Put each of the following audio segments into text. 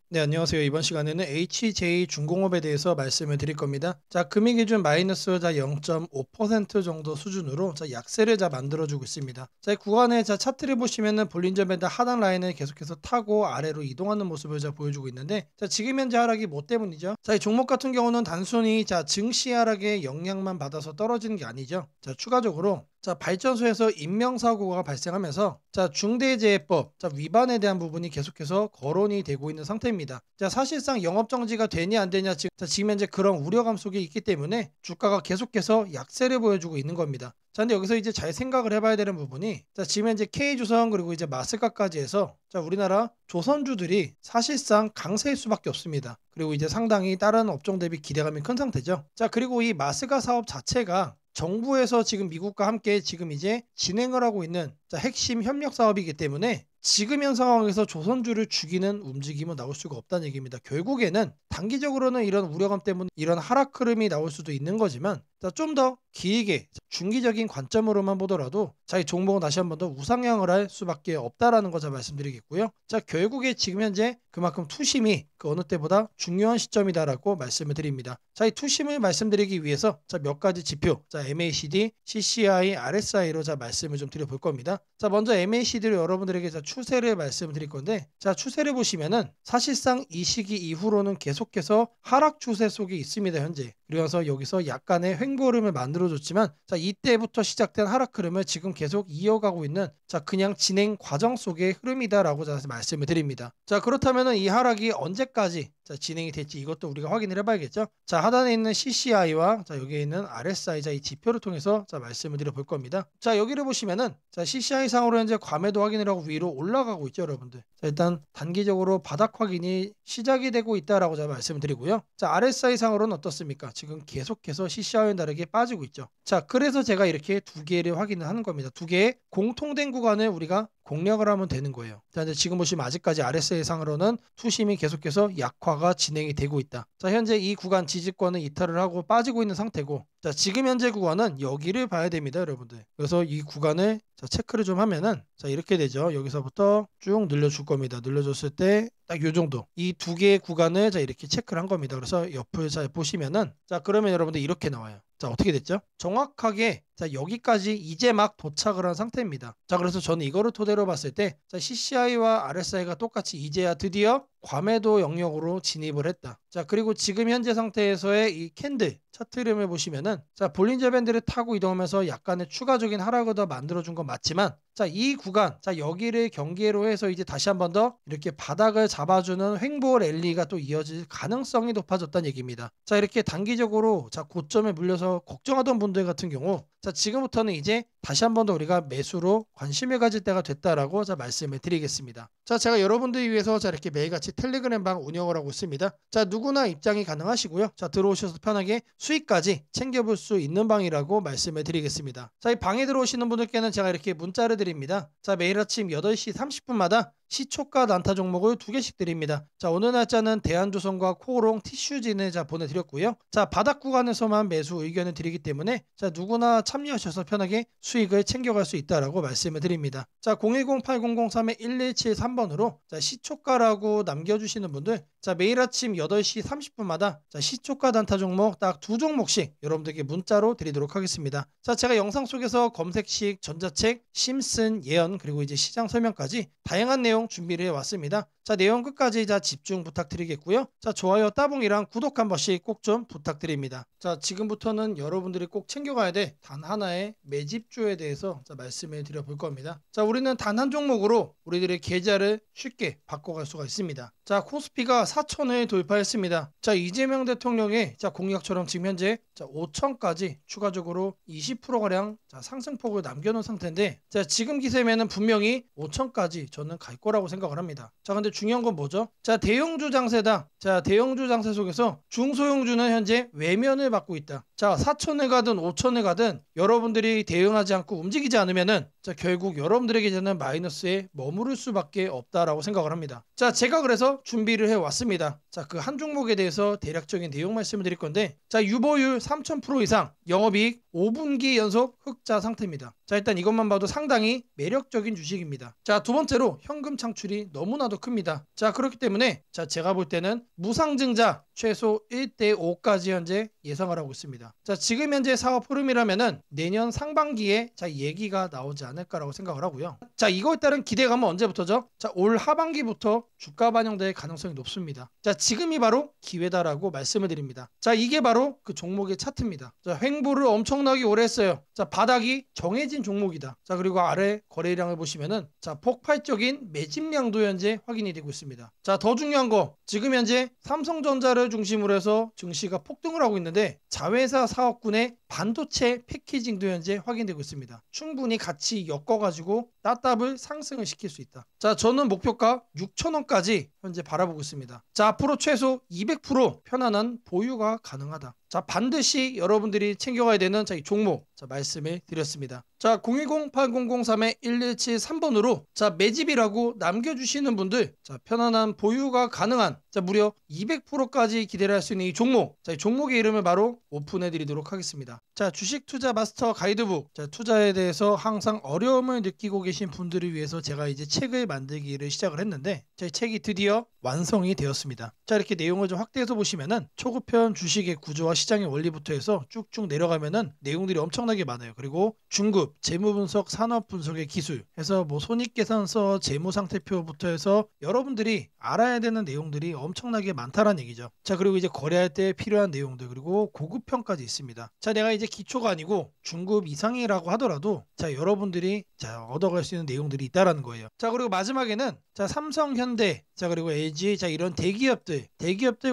네, 안녕하세요. 이번 시간에는 HJ중공업에 대해서 말씀을 드릴 겁니다. 자, 금리 기준 마이너스 0.5% 정도 수준으로 약세를 만들어주고 있습니다. 자, 이 구간의 차트를 보시면은 볼린저 밴드 하단 라인을 계속해서 타고 아래로 이동하는 모습을 보여주고 있는데, 자, 지금 현재 하락이 뭐 때문이죠? 자, 이 종목 같은 경우는 단순히 증시 하락의 영향만 받아서 떨어지는 게 아니죠. 자, 추가적으로 발전소에서 인명사고가 발생하면서 중대재해법 위반에 대한 부분이 계속해서 거론이 되고 있는 상태입니다. 사실상 영업정지가 되냐 안 되냐 지금 현재 그런 우려감 속에 있기 때문에 주가가 계속해서 약세를 보여주고 있는 겁니다. 근데 여기서 이제 잘 생각을 해봐야 되는 부분이 지금 현재 K조선 그리고 이제 마스카까지 해서 우리나라 조선주들이 사실상 강세일 수밖에 없습니다. 그리고 이제 상당히 다른 업종 대비 기대감이 큰 상태죠. 그리고 이 마스카 사업 자체가 정부에서 지금 미국과 함께 지금 이제 진행을 하고 있는 핵심 협력 사업이기 때문에 지금 현 상황에서 조선주를 죽이는 움직임은 나올 수가 없다는 얘기입니다. 결국에는 단기적으로는 이런 우려감 때문에 이런 하락 흐름이 나올 수도 있는 거지만 좀 더 길게 중기적인 관점으로만 보더라도 이 종목은 다시 한 번 더 우상향을 할 수밖에 없다라는 거 말씀드리겠고요. 결국에 지금 현재 그만큼 투심이 그 어느 때보다 중요한 시점이다라고 말씀을 드립니다. 이 투심을 말씀드리기 위해서 몇 가지 지표, MACD, CCI, RSI로 말씀을 좀 드려볼 겁니다. 먼저 MACD로 여러분들에게 추세를 말씀을 드릴 건데, 추세를 보시면은 사실상 이 시기 이후로는 계속해서 하락 추세 속에 있습니다, 현재. 그래서 여기서 약간의 횡보 흐름을 만들어줬지만, 이때부터 시작된 하락 흐름을 지금 계속 이어가고 있는 그냥 진행 과정 속의 흐름이다라고 말씀을 드립니다. 그렇다면 이 하락이 언제까지 진행이 될지 이것도 우리가 확인을 해봐야겠죠. 하단에 있는 CCI와 여기에 있는 RSI 이 지표를 통해서 말씀을 드려볼 겁니다. 여기를 보시면은 CCI 상으로 현재 과매도 확인을 하고 위로 올라가고 있죠, 여러분들. 일단 단기적으로 바닥 확인이 시작이 되고 있다라고 말씀을 드리고요. RSI 상으로는 어떻습니까? 지금 계속해서 CCI와는 다르게 빠지고 있죠. 그래서 제가 이렇게 두 개를 확인을 하는 겁니다. 두 개의 공통된 구간을 우리가 공략을 하면 되는 거예요. 근데 지금 보시면 아직까지 RSI 상으로는 투심이 계속해서 약화가 진행이 되고 있다. 현재 이 구간 지지권은 이탈을 하고 빠지고 있는 상태고, 지금 현재 구간은 여기를 봐야 됩니다, 여러분들. 그래서 이 구간을 체크를 좀 하면은 이렇게 되죠. 여기서부터 쭉 늘려줄 겁니다. 늘려줬을 때 딱 요 정도. 이 두 개의 구간을 이렇게 체크를 한 겁니다. 그래서 옆을 보시면은 그러면 여러분들 이렇게 나와요. 어떻게 됐죠? 정확하게 여기까지 이제 막 도착을 한 상태입니다. 그래서 저는 이거를 토대로 봤을 때 CCI와 RSI가 똑같이 이제야 드디어 과매도 영역으로 진입을 했다. 그리고 지금 현재 상태에서의 이 캔들 차트 흐름을 보시면은 볼린저 밴드를 타고 이동하면서 약간의 추가적인 하락을 더 만들어준 건 맞지만, 이 구간 여기를 경계로 해서 이제 다시 한 번 더 이렇게 바닥을 잡아주는 횡보 랠리가 또 이어질 가능성이 높아졌다는 얘기입니다. 이렇게 단기적으로 고점에 물려서 걱정하던 분들 같은 경우 지금부터는 이제 다시 한 번 더 우리가 매수로 관심을 가질 때가 됐다라고 말씀을 드리겠습니다. 제가 여러분들 위해서 이렇게 매일같이 텔레그램 방 운영을 하고 있습니다. 누구나 입장이 가능하시고요. 들어오셔서 편하게 수익까지 챙겨볼 수 있는 방이라고 말씀을 드리겠습니다. 이 방에 들어오시는 분들께는 제가 이렇게 문자를 드립니다. 매일 아침 8시 30분마다 시초가 단타 종목을 2개씩 드립니다. 오늘 날짜는 대한조선과 코오롱 티슈진을 보내드렸고요. 바닥 구간에서만 매수 의견을 드리기 때문에 누구나 참여하셔서 편하게 수익을 챙겨갈 수 있다라고 말씀을 드립니다. 010-8003-1173번으로 시초가라고 남겨주시는 분들 매일 아침 8시 30분마다 시초가 단타 종목 딱 2종목씩 여러분들께 문자로 드리도록 하겠습니다. 제가 영상 속에서 검색식, 전자책, 심슨, 예언 그리고 이제 시장 설명까지 다양한 내용 준비를 해왔습니다. 내용 끝까지 집중 부탁드리겠고요. 좋아요, 따봉이랑 구독 한 번씩 꼭 좀 부탁드립니다. 지금부터는 여러분들이 꼭 챙겨가야 돼 단 하나의 매집주에 대해서 말씀을 드려볼 겁니다. 우리는 단 한 종목으로 우리들의 계좌를 쉽게 바꿔갈 수가 있습니다. 코스피가 4천을 돌파했습니다. 이재명 대통령의 공약처럼 지금 현재 5천까지 추가적으로 20%가량 상승폭을 남겨놓은 상태인데, 지금 기세면은 분명히 5천까지 저는 갈 거라고 생각을 합니다. 근데 중요한 건 뭐죠? 대형주 장세다. 대형주 장세 속에서 중소형주는 현재 외면을 받고 있다. 4천에 가든 5천에 가든 여러분들이 대응하지 않고 움직이지 않으면은 자, 결국 여러분들에게 저는 마이너스에 머무를 수밖에 없다라고 생각을 합니다. 자, 제가 그래서 준비를 해왔습니다. 자, 그 한 종목에 대해서 대략적인 내용 말씀을 드릴 건데, 자, 유보율 3000% 이상, 영업이익 5분기 연속 흑자 상태입니다. 자, 일단 이것만 봐도 상당히 매력적인 주식입니다. 자, 두 번째로 현금 창출이 너무나도 큽니다. 자, 그렇기 때문에 자, 제가 볼 때는 무상증자 최소 1대5까지 현재 예상을 하고 있습니다. 자, 지금 현재 사업 흐름이라면은 내년 상반기에 자, 얘기가 나오지 않을까라고 생각을 하고요. 자, 이거에 따른 기대감은 언제부터죠? 자, 올 하반기부터 주가 반영될 가능성이 높습니다. 자, 지금이 바로 기회다라고 말씀을 드립니다. 자, 이게 바로 그 종목의 차트입니다. 자, 횡보를 엄청나게 오래 했어요. 자, 바닥이 정해진 종목이다. 자, 그리고 아래 거래량을 보시면은 자, 폭발적인 매집량도 현재 확인이 되고 있습니다. 자, 더 중요한 거, 지금 현재 삼성전자를 중심으로 해서 증시가 폭등을 하고 있는데 자회사 사업군의 반도체 패키징도 현재 확인되고 있습니다. 충분히 같이 엮어가지고 따따블 상승을 시킬 수 있다. 자, 저는 목표가 6,000원까지 현재 바라보고 있습니다. 자, 앞으로 최소 200% 편안한 보유가 가능하다. 자, 반드시 여러분들이 챙겨가야 되는 자, 이 종목 자, 말씀을 드렸습니다. 자, 010-8003-1173번으로 자, 매집이라고 남겨주시는 분들 자, 편안한 보유가 가능한 자, 무려 200%까지 기대를 할 수 있는 이 종목 자, 이 종목의 이름을 바로 오픈해 드리도록 하겠습니다. 자, 주식 투자 마스터 가이드북 자, 투자에 대해서 항상 어려움을 느끼고 계신 분들을 위해서 제가 이제 책을 만들기를 시작을 했는데 제 책이 드디어 완성이 되었습니다. 자, 이렇게 내용을 좀 확대해서 보시면은 초급편 주식의 구조와 시장의 원리부터 해서 쭉쭉 내려가면은 내용들이 엄청나게 많아요. 그리고 중급, 재무 분석, 산업 분석의 기술 해서 뭐 손익계산서, 재무상태표부터 해서 여러분들이 알아야 되는 내용들이 엄청나게 많다라는 얘기죠. 자, 그리고 이제 거래할 때 필요한 내용들 그리고 고급편까지 있습니다. 자, 내가 이제 기초가 아니고 중급 이상이라고 하더라도 자, 여러분들이 자, 얻어갈 수 있는 내용들이 있다라는 거예요. 자, 그리고 마지막에는 자, 삼성, 현대, 자, 그리고 LG 자, 이런 대기업들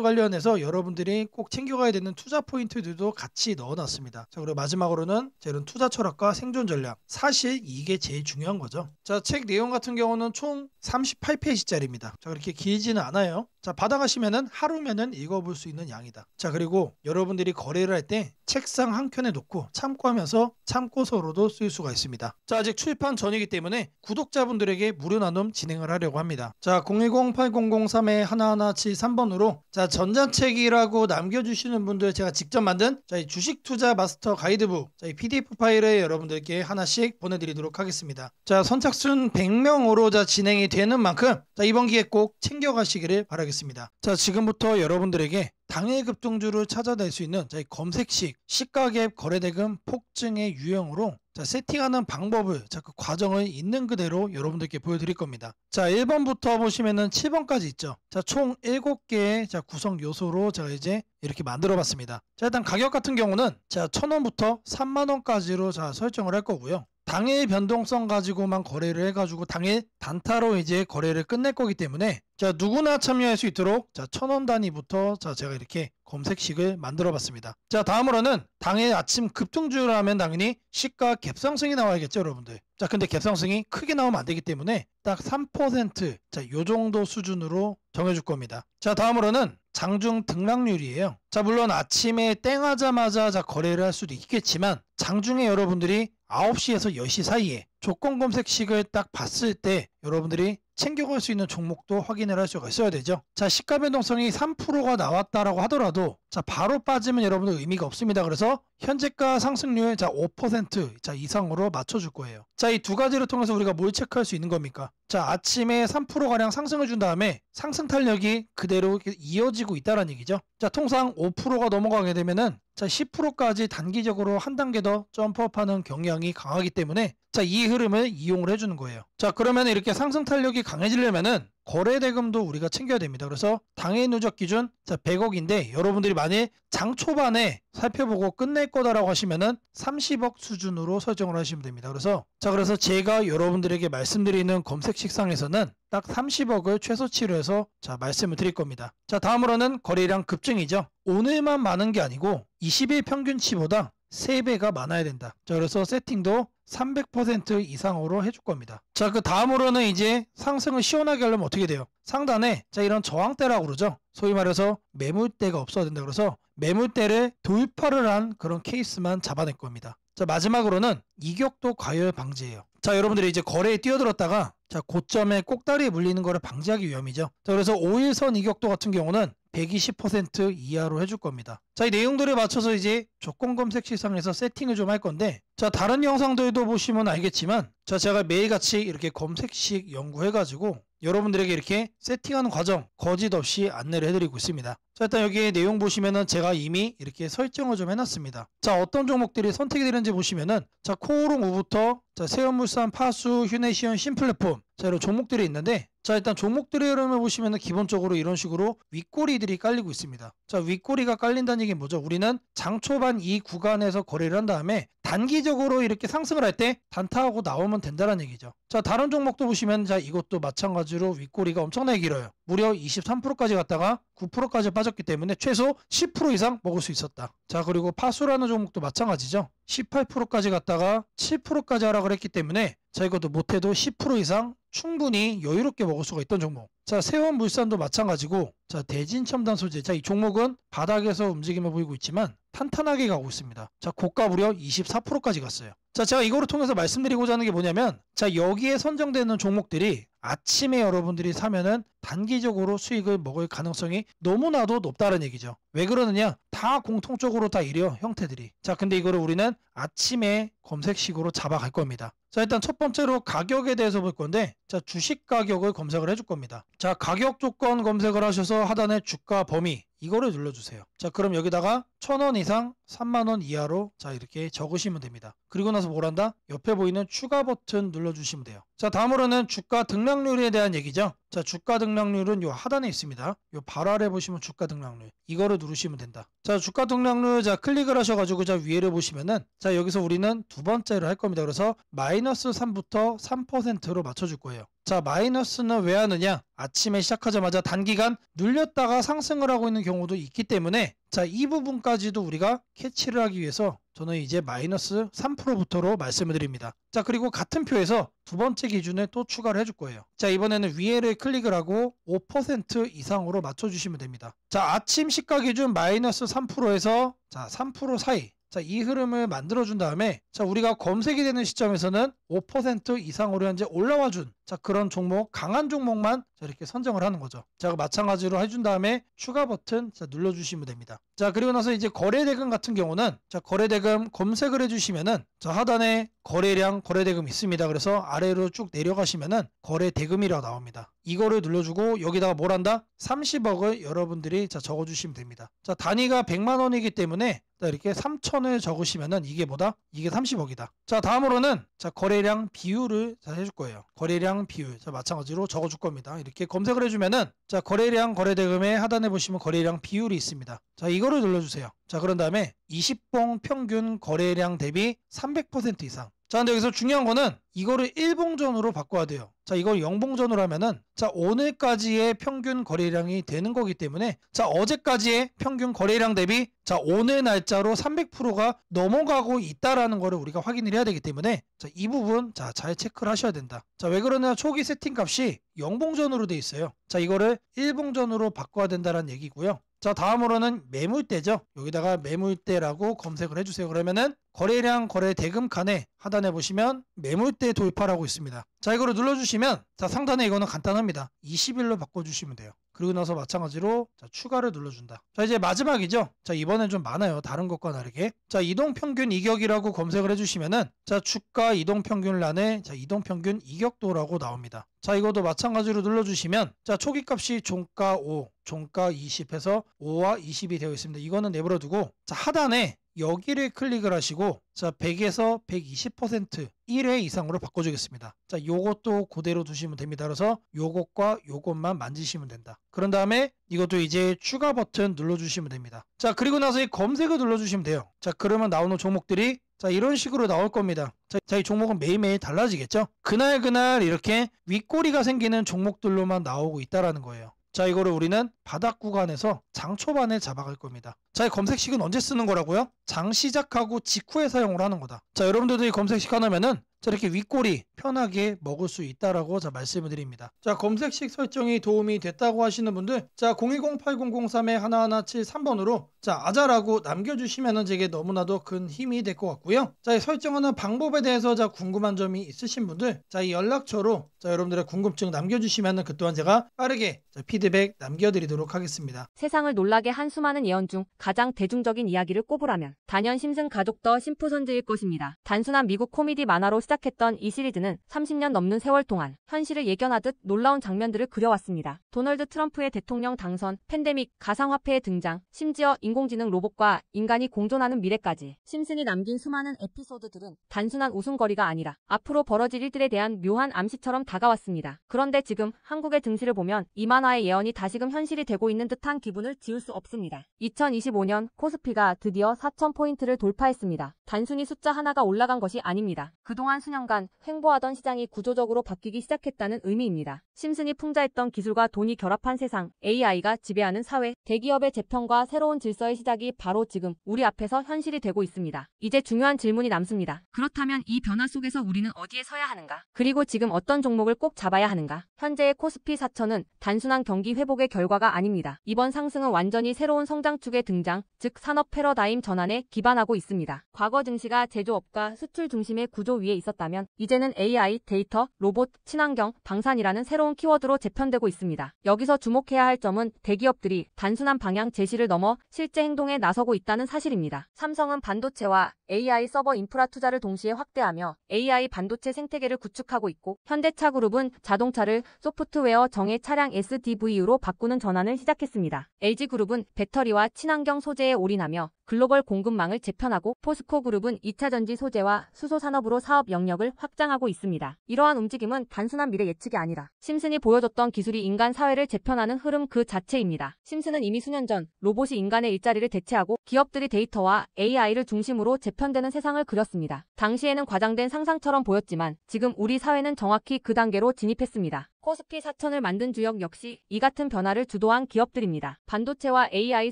관련해서 여러분들이 꼭 챙겨가야 되는 투자 포인트들도 같이 넣어놨습니다. 자, 그리고 마지막으로는 자, 이런 투자 철학과 생존 전략 사실 이게 제일 중요한 거죠. 자, 책 내용 같은 경우는 총 38페이지짜리입니다. 자, 그렇게 길지는 않아요. 자, 받아가시면은 하루면은 읽어볼 수 있는 양이다. 자, 그리고 여러분들이 거래를 할 때 책상 한 켠에 놓고 참고하면서 참고서로도 쓸 수가 있습니다. 자, 아직 출판 전이기 때문에 구독자분들에게 무료 나눔 진행을 하려고 합니다. 자, 010-8003-1173번으로 자, 전자책이라고 남겨주시는 분들 제가 직접 만든 자, 이 주식 투자 마스터 가이드북 자, 이 PDF 파일을 여러분들께 하나씩 보내드리도록 하겠습니다. 자, 선착순 100명으로 자, 진행이 되는 만큼 자, 이번 기회 꼭 챙겨가시기를 바라겠습니다. 자, 지금부터 여러분들에게 당일 급등주를 찾아낼 수 있는 자, 이 검색식 시가갭 거래대금 폭증의 유형으로 자, 세팅하는 방법을 자, 그 과정을 있는 그대로 여러분들께 보여드릴 겁니다. 자, 1번부터 보시면은 7번까지 있죠. 자, 총 7개의 자, 구성 요소로 제가 이제 이렇게 만들어 봤습니다. 자, 일단 가격 같은 경우는 자, 1,000원부터 3만원까지로 자, 설정을 할 거고요. 당일 변동성 가지고만 거래를 해가지고 당일 단타로 이제 거래를 끝낼 거기 때문에 자, 누구나 참여할 수 있도록 자, 1,000원 단위부터 자, 제가 이렇게 검색식을 만들어 봤습니다. 자, 다음으로는 당일 아침 급등주를 하면 당연히 시가 갭상승이 나와야겠죠, 여러분들. 자, 근데 갭상승이 크게 나오면 안 되기 때문에 딱 3% 자, 요 정도 수준으로 정해줄 겁니다. 자, 다음으로는 장중 등락률이에요. 자, 물론 아침에 땡하자마자 자, 거래를 할 수도 있겠지만 장중에 여러분들이 9시에서 10시 사이에 조건 검색식을 딱 봤을 때 여러분들이 챙겨갈 수 있는 종목도 확인을 할 수가 있어야 되죠. 자, 시가 변동성이 3%가 나왔다라고 하더라도 자, 바로 빠지면 여러분들 의미가 없습니다. 그래서 현재가 상승률 자, 5% 자, 이상으로 맞춰줄 거예요. 자, 이 두 가지를 통해서 우리가 뭘 체크할 수 있는 겁니까? 자, 아침에 3%가량 상승을 준 다음에 상승 탄력이 그대로 이어지고 있다는 얘기죠. 자, 통상 5%가 넘어가게 되면은 자, 10%까지 단기적으로 한 단계 더 점프업하는 경향이 강하기 때문에 자, 이 흐름을 이용을 해주는 거예요. 자, 그러면 이렇게 상승 탄력이 강해지려면은 거래대금도 우리가 챙겨야 됩니다. 그래서 당일 누적 기준 자, 100억인데 여러분들이 만일 장 초반에 살펴보고 끝낼 거다라고 하시면은 30억 수준으로 설정을 하시면 됩니다. 그래서 제가 여러분들에게 말씀드리는 검색식상에서는 딱 30억을 최소치로 해서 자, 말씀을 드릴 겁니다. 자, 다음으로는 거래량 급증이죠. 오늘만 많은 게 아니고 20일 평균치보다 3배가 많아야 된다. 자, 그래서 세팅도 300% 이상으로 해줄 겁니다. 자, 그 다음으로는 이제 상승을 시원하게 하려면 어떻게 돼요? 상단에 자, 이런 저항대라고 그러죠. 소위 말해서 매물대가 없어야 된다. 그래서 매물대를 돌파를 한 그런 케이스만 잡아낼 겁니다. 자, 마지막으로는 이격도 과열 방지예요. 자, 여러분들이 이제 거래에 뛰어들었다가 자, 고점에 꼭다리에 물리는 거를 방지하기 위함이죠. 자, 그래서 5일선 이격도 같은 경우는 120% 이하로 해줄 겁니다. 자, 이 내용들에 맞춰서 이제 조건 검색 시상에서 세팅을 좀 할 건데, 자, 다른 영상들도 보시면 알겠지만, 자, 제가 매일같이 이렇게 검색식 연구해가지고 여러분들에게 이렇게 세팅하는 과정 거짓 없이 안내를 해드리고 있습니다. 자, 일단 여기 내용 보시면은 제가 이미 이렇게 설정을 좀 해놨습니다. 자, 어떤 종목들이 선택이 되는지 보시면은, 자, 코오롱 5부터 자, 세연물산, 파수, 휴네시온, 신플랫폼, 자, 이런 종목들이 있는데, 자, 일단 종목들의 흐름을 보시면은 기본적으로 이런 식으로 윗꼬리들이 깔리고 있습니다. 자, 윗꼬리가 깔린다는 얘기는 뭐죠? 우리는 장 초반 이 구간에서 거래를 한 다음에 단기적으로 이렇게 상승을 할 때 단타하고 나오면 된다는 얘기죠. 자, 다른 종목도 보시면 자, 이것도 마찬가지로 윗꼬리가 엄청나게 길어요. 무려 23%까지 갔다가 9%까지 빠졌기 때문에 최소 10% 이상 먹을 수 있었다. 자, 그리고 파수라는 종목도 마찬가지죠. 18%까지 갔다가 7%까지 하락을 했기 때문에 자, 이것도 못해도 10% 이상 충분히 여유롭게 먹을 수가 있던 종목. 자, 세원물산도 마찬가지고, 자, 대진첨단 소재. 자, 이 종목은 바닥에서 움직임을 보이고 있지만 탄탄하게 가고 있습니다. 자, 고가 무려 24%까지 갔어요. 자, 제가 이거를 통해서 말씀드리고자 하는 게 뭐냐면, 자, 여기에 선정되는 종목들이 아침에 여러분들이 사면은 단기적으로 수익을 먹을 가능성이 너무나도 높다는 얘기죠. 왜 그러느냐? 다 공통적으로 다 이래요, 형태들이. 자, 근데 이거를 우리는 아침에 검색식으로 잡아갈 겁니다. 자, 일단 첫 번째로 가격에 대해서 볼 건데, 자, 주식 가격을 검색을 해줄 겁니다. 자, 가격 조건 검색을 하셔서 하단에 주가 범위, 이거를 눌러주세요. 자, 그럼 여기다가 1,000원 이상 3만원 이하로 자, 이렇게 적으시면 됩니다. 그리고 나서 뭘 한다? 옆에 보이는 추가 버튼 눌러주시면 돼요. 자, 다음으로는 주가 등락률에 대한 얘기죠. 자, 주가 등락률은 요 하단에 있습니다. 요 바로 아래 보시면 주가 등락률, 이거를 누르시면 된다. 자, 주가 등락률, 자, 클릭을 하셔가지고 자, 위에를 보시면은 자, 여기서 우리는 두 번째로 할 겁니다. 그래서 마이너스 3부터 3%로 맞춰줄 거예요. 자, 마이너스는 왜 하느냐? 아침에 시작하자마자 단기간 눌렸다가 상승을 하고 있는 경우도 있기 때문에 자, 이 부분까지도 우리가 캐치를 하기 위해서 저는 이제 마이너스 3%부터로 말씀을 드립니다. 자, 그리고 같은 표에서 두 번째 기준에 또 추가를 해줄 거예요. 자, 이번에는 위에를 클릭을 하고 5% 이상으로 맞춰주시면 됩니다. 자, 아침 시가 기준 마이너스 3%에서 자, 3% 사이. 자, 이 흐름을 만들어준 다음에 자, 우리가 검색이 되는 시점에서는 5% 이상으로 현재 올라와준 자, 그런 종목, 강한 종목만 자, 이렇게 선정을 하는 거죠. 자, 마찬가지로 해준 다음에 추가 버튼 자, 눌러주시면 됩니다. 자, 그리고 나서 이제 거래대금 같은 경우는 자, 거래대금 검색을 해주시면은 자, 하단에 거래량, 거래대금 있습니다. 그래서 아래로 쭉 내려가시면은 거래대금이라고 나옵니다. 이거를 눌러주고 여기다가 뭘 한다? 30억을 여러분들이 자, 적어주시면 됩니다. 자, 단위가 100만 원이기 때문에 자, 이렇게 3천을 적으시면은 이게 뭐다? 이게 30억이다. 자, 다음으로는 자, 거래량 비율을 자, 해줄 거예요. 거래량 비율. 자, 마찬가지로 적어줄 겁니다. 이렇게 검색을 해주면은 자, 거래량, 거래대금의 하단에 보시면 거래량 비율이 있습니다. 자, 이거를 눌러주세요. 자, 그런 다음에 20봉 평균 거래량 대비 300% 이상. 자, 근데 여기서 중요한 거는 이거를 1봉전으로 바꿔야 돼요. 자, 이걸 0봉전으로 하면은 자, 오늘까지의 평균 거래량이 되는 거기 때문에 자, 어제까지의 평균 거래량 대비 자, 오늘 날짜로 300%가 넘어가고 있다라는 거를 우리가 확인을 해야 되기 때문에 자, 이 부분 자, 잘 체크를 하셔야 된다. 자, 왜 그러냐? 초기 세팅 값이 0봉전으로 돼 있어요. 자, 이거를 1봉전으로 바꿔야 된다는 얘기고요. 자, 다음으로는 매물대죠. 여기다가 매물대라고 검색을 해주세요. 그러면은 거래량, 거래대금 칸에 하단에 보시면 매물대 돌파라고 있습니다. 자, 이거를 눌러주시면 자, 상단에 이거는 간단합니다. 20일로 바꿔주시면 돼요. 그리고 나서 마찬가지로 자, 추가를 눌러준다. 자, 이제 마지막이죠. 자, 이번엔 좀 많아요. 다른 것과 다르게. 자, 이동평균 이격이라고 검색을 해주시면은 자, 주가 이동평균란에 자, 이동평균 이격도라고 나옵니다. 자, 이것도 마찬가지로 눌러주시면 자, 초기값이 종가 5, 종가 20 해서 5와 20이 되어 있습니다. 이거는 내버려두고 자, 하단에 여기를 클릭을 하시고 자, 100에서 120% 1회 이상으로 바꿔주겠습니다. 자, 요것도 그대로 두시면 됩니다. 그래서 요것과 요것만 만지시면 된다. 그런 다음에 이것도 이제 추가 버튼 눌러주시면 됩니다. 자, 그리고 나서 이 검색을 눌러주시면 돼요. 자, 그러면 나오는 종목들이 자, 이런 식으로 나올 겁니다. 자, 이 종목은 매일매일 달라지겠죠? 그날 이렇게 윗꼬리가 생기는 종목들로만 나오고 있다라는 거예요. 자, 이거를 우리는 바닥 구간에서 장 초반에 잡아갈 겁니다. 자, 이 검색식은 언제 쓰는 거라고요? 장 시작하고 직후에 사용을 하는 거다. 자, 여러분들도 이 검색식 하나면은 자, 이렇게 윗꼬리 편하게 먹을 수 있다라고 자 말씀을 드립니다. 자, 검색식 설정이 도움이 됐다고 하시는 분들, 자 010-8003-1173번으로 자 아자라고 남겨주시면은 제게 너무나도 큰 힘이 될 것 같고요. 자, 이 설정하는 방법에 대해서 자 궁금한 점이 있으신 분들, 자 이 연락처로 자 여러분들의 궁금증 남겨주시면은 그 또한 제가 빠르게 자 피드백 남겨드리도록 하겠습니다. 세상을 놀라게 한 수많은 예언 중 가장 대중적인 이야기를 꼽으라면 단연 심슨 가족 더 심프손즈일 것입니다. 단순한 미국 코미디 만화로 시작했던 이 시리즈는 30년 넘는 세월 동안 현실을 예견하듯 놀라운 장면들을 그려왔습니다. 도널드 트럼프의 대통령 당선, 팬데믹, 가상화폐의 등장, 심지어 인공지능 로봇과 인간이 공존하는 미래까지 심슨이 남긴 수많은 에피소드들은 단순한 웃음거리가 아니라 앞으로 벌어질 일들에 대한 묘한 암시처럼 다가왔습니다. 그런데 지금 한국의 등실을 보면 이 만화의 예언이 다시금 현실이 되고 있는 듯한 기분을 지울 수 없습니다. 2025년 코스피가 드디어 4,000포인트를 돌파했습니다. 단순히 숫자 하나가 올라간 것이 아닙니다. 그동안 수년간 횡보하던 시장이 구조적으로 바뀌기 시작했다는 의미입니다. 심슨이 풍자했던 기술과 돈이 결합한 세상, AI가 지배하는 사회, 대기업의 재편과 새로운 질서의 시작이 바로 지금 우리 앞에서 현실이 되고 있습니다. 이제 중요한 질문이 남습니다. 그렇다면 이 변화 속에서 우리는 어디에 서야 하는가? 그리고 지금 어떤 종목을 꼭 잡아야 하는가? 현재의 코스피 4천은 단순한 경기 회복의 결과가 아닙니다. 이번 상승은 완전히 새로운 성장축의 등장, 즉 산업 패러다임 전환에 기반하고 있습니다. 과거 증시가 제조업과 수출 중심의 구조 위에 있었다면 이제는 AI, 데이터, 로봇, 친환경, 방산이라는 새로운 키워드로 재편되고 있습니다. 여기서 주목해야 할 점은 대기업들이 단순한 방향 제시를 넘어 실제 행동에 나서고 있다는 사실입니다. 삼성은 반도체와 AI 서버 인프라 투자를 동시에 확대하며 AI 반도체 생태계를 구축하고 있고, 현대차그룹은 자동차를 소프트웨어 정예 차량 SDV로 바꾸는 전환을 시작했습니다. LG그룹은 배터리와 친환경 소재에 올인하며 글로벌 공급망을 재편하고, 포스코그룹은 2차전지 소재와 수소 산업으로 사업 영역을 확장하고 있습니다. 이러한 움직임은 단순한 미래 예측이 아니라 심슨이 보여줬던 기술이 인간 사회를 재편하는 흐름 그 자체입니다. 심슨은 이미 수년 전 로봇이 인간의 일자리를 대체하고 기업들이 데이터와 AI를 중심으로 재편되는 세상을 그렸습니다. 당시에는 과장된 상상처럼 보였지만 지금 우리 사회는 정확히 그 단계로 진입했습니다. 코스피 4천을 만든 주역 역시 이 같은 변화를 주도한 기업들입니다. 반도체와 AI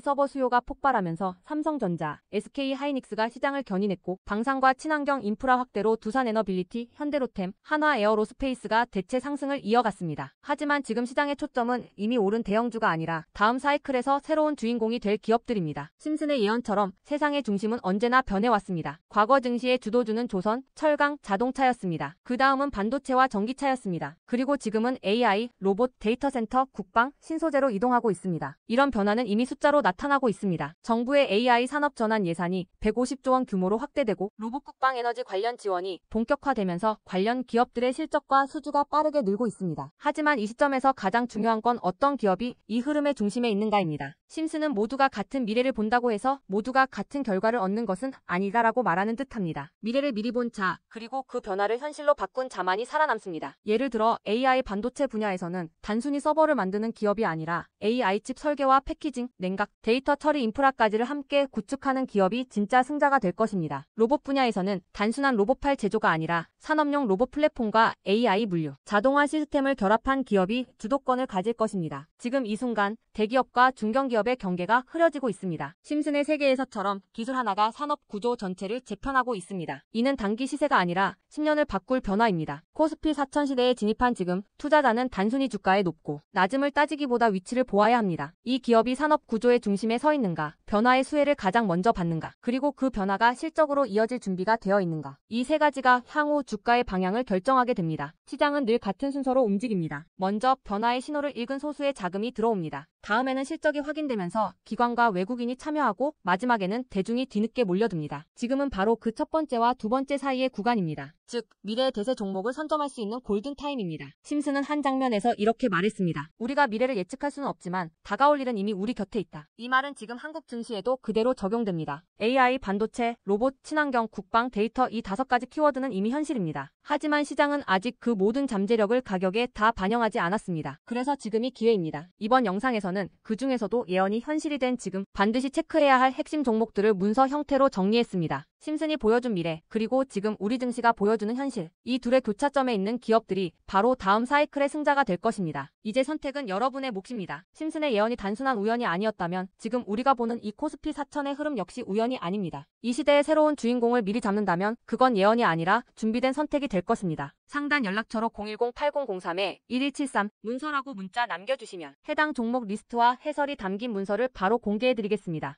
서버 수요가 폭발하면서 삼성전자, SK하이닉스가 시장을 견인했고, 방산과 친환경 인프라 확대로 두산에너빌리티, 현대로템, 한화에어로스페이스가 대체 상승을 이어갔습니다. 하지만 지금 시장의 초점은 이미 오른 대형주가 아니라 다음 사이클에서 새로운 주인공이 될 기업들입니다. 심슨의 예언처럼 세상의 중심은 언제나 변해왔습니다. 과거 증시의 주도주는 조선, 철강, 자동차였습니다. 그 다음은 반도체와 전기차였습니다. 그리고 지금은 AI, 로봇, 데이터 센터, 국방, 신소재로 이동하고 있습니다. 이런 변화는 이미 숫자로 나타나고 있습니다. 정부의 AI 산업 전환 예산이 150조 원 규모로 확대되고, 로봇 국방 에너지 관련 지원이 본격화되면서 관련 기업들의 실적과 수주가 빠르게 늘고 있습니다. 하지만 이 시점에서 가장 중요한 건 어떤 기업이 이 흐름의 중심에 있는가입니다. 심슨은 모두가 같은 미래를 본다고 해서 모두가 같은 결과를 얻는 것은 아니다라고 말하는 듯합니다. 미래를 미리 본 자, 그리고 그 변화를 현실로 바꾼 자만이 살아남습니다. 예를 들어 AI 반도체 분야에서는 단순히 서버를 만드는 기업이 아니라 AI 칩 설계와 패키징, 냉각, 데이터 처리 인프라까지를 함께 구축하는 기업이 진짜 승자가 될 것입니다. 로봇 분야에서는 단순한 로봇팔 제조가 아니라 산업용 로봇 플랫폼과 AI 물류, 자동화 시스템을 결합한 기업이 주도권을 가질 것입니다. 지금 이 순간 대기업과 중견기업의 경계가 흐려지고 있습니다. 심슨의 세계에서처럼 기술 하나가 산업 구조 전체를 재편하고 있습니다. 이는 단기 시세가 아니라 10년을 바꿀 변화입니다. 코스피 4천 시대에 진입한 지금 투자자는 단순히 주가의 높고 낮음을 따지기보다 위치를 보아야 합니다. 이 기업이 산업 구조의 중심에 서 있는가, 변화의 수혜를 가장 먼저 받는가, 그리고 그 변화가 실적으로 이어질 준비가 되어 있는가. 이 세 가지가 향후 주가의 방향을 결정하게 됩니다. 시장은 늘 같은 순서로 움직입니다. 먼저 변화의 신호를 읽은 소수의 자금이 들어옵니다. 다음에는 실적이 확인되면서 기관과 외국인이 참여하고, 마지막에는 대중이 뒤늦게 몰려듭니다. 지금은 바로 그 첫 번째와 두 번째 사이의 구간입니다. 즉, 미래의 대세 종목을 선점할 수 있는 골든타임입니다. 심슨은 한 장면에서 이렇게 말했습니다. 우리가 미래를 예측할 수는 없지만 다가올 일은 이미 우리 곁에 있다. 이 말은 지금 한국 증시에도 그대로 적용됩니다. AI, 반도체, 로봇, 친환경, 국방, 데이터, 이 5가지 키워드는 이미 현실입니다. 하지만 시장은 아직 그 모든 잠재력을 가격에 다 반영하지 않았습니다. 그래서 지금이 기회입니다. 이번 영상에서는 그 중에서도 예언이 현실이 된 지금 반드시 체크해야 할 핵심 종목들을 문서 형태로 정리했습니다. 심슨이 보여준 미래, 그리고 지금 우리 증시가 보여주는 현실. 이 둘의 교차점에 있는 기업들이 바로 다음 사이클의 승자가 될 것입니다. 이제 선택은 여러분의 몫입니다. 심슨의 예언이 단순한 우연이 아니었다면 지금 우리가 보는 이 코스피 4000의 흐름 역시 우연이 아닙니다. 이 시대의 새로운 주인공을 미리 잡는다면 그건 예언이 아니라 준비된 선택이 될 것입니다. 상단 연락처로 010-8003-1173 문서라고 문자 남겨주시면 해당 종목 리스트와 해설이 담긴 문서를 바로 공개해드리겠습니다.